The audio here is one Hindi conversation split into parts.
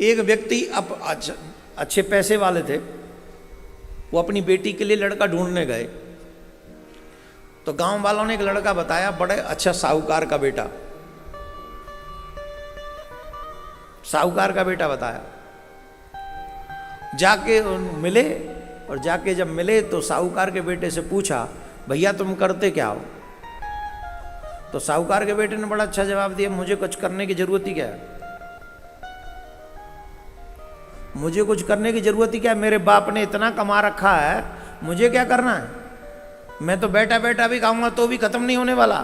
एक व्यक्ति अब अच्छे पैसे वाले थे, वो अपनी बेटी के लिए लड़का ढूंढने गए। तो गांव वालों ने एक लड़का बताया, बड़े अच्छा साहूकार का बेटा, साहूकार का बेटा बताया। जाके मिले, और जाके जब मिले तो साहूकार के बेटे से पूछा, भैया तुम करते क्या हो? तो साहूकार के बेटे ने बड़ा अच्छा जवाब दिया, मुझे कुछ करने की जरूरत ही क्या है, मुझे कुछ करने की जरूरत ही क्या है, मेरे बाप ने इतना कमा रखा है, मुझे क्या करना है, मैं तो बैठा बैठा भी खाऊंगा तो भी खत्म नहीं होने वाला।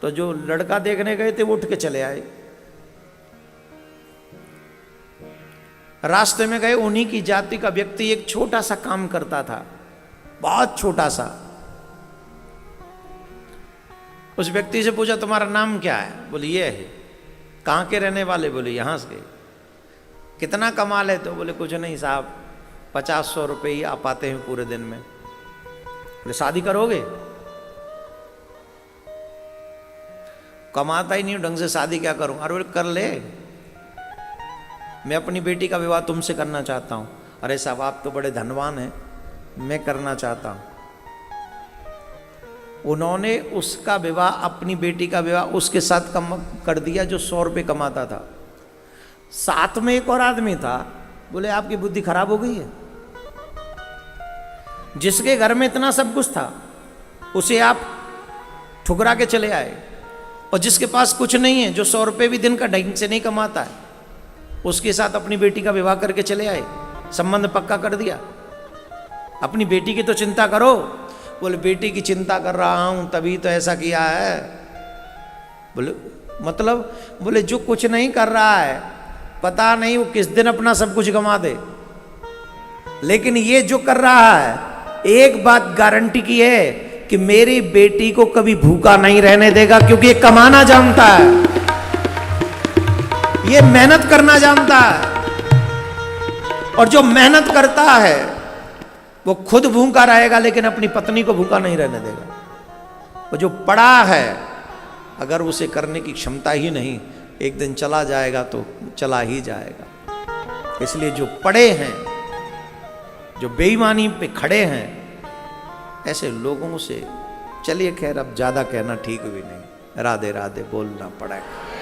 तो जो लड़का देखने गए थे वो उठ के चले आए। रास्ते में गए, उन्हीं की जाति का व्यक्ति एक छोटा सा काम करता था, बहुत छोटा सा। उस व्यक्ति से पूछा, तुम्हारा नाम क्या है? बोले ये है। कहाँ के रहने वाले? बोले यहाँ से। कितना कमा लेते हो? बोले कुछ नहीं साहब, 50-100 रुपये ही आ पाते हैं पूरे दिन में। बोले शादी करोगे? कमाता ही नहीं ढंग से, शादी क्या करूं? अरे बोले कर ले, मैं अपनी बेटी का विवाह तुमसे करना चाहता हूं। अरे साहब आप तो बड़े धनवान हैं, मैं करना चाहता हूं। उन्होंने उसका विवाह, अपनी बेटी का विवाह उसके साथ कम कर दिया जो 100 रुपये कमाता था। साथ में एक और आदमी था। बोले आपकी बुद्धि खराब हो गई है, जिसके घर में इतना सब कुछ था उसे आप ठुकरा के चले आए, और जिसके पास कुछ नहीं है, जो 100 रुपये भी दिन का ढंग से नहीं कमाता है, उसके साथ अपनी बेटी का विवाह करके चले आए, संबंध पक्का कर दिया। अपनी बेटी की तो चिंता करो। बोले बेटी की चिंता कर रहा हूं तभी तो ऐसा किया है। बोले मतलब? बोले जो कुछ नहीं कर रहा है, पता नहीं वो किस दिन अपना सब कुछ गंवा दे, लेकिन ये जो कर रहा है, एक बात गारंटी की है कि मेरी बेटी को कभी भूखा नहीं रहने देगा, क्योंकि ये कमाना जानता है, ये मेहनत करना जानता है। और जो मेहनत करता है वो खुद भूखा रहेगा, लेकिन अपनी पत्नी को भूखा नहीं रहने देगा। वो जो पड़ा है, अगर उसे करने की क्षमता ही नहीं, एक दिन चला जाएगा तो चला ही जाएगा। इसलिए जो पड़े हैं, जो बेईमानी पे खड़े हैं, ऐसे लोगों से चलिए। खैर अब ज्यादा कहना ठीक भी नहीं। राधे राधे बोलना पड़ेगा।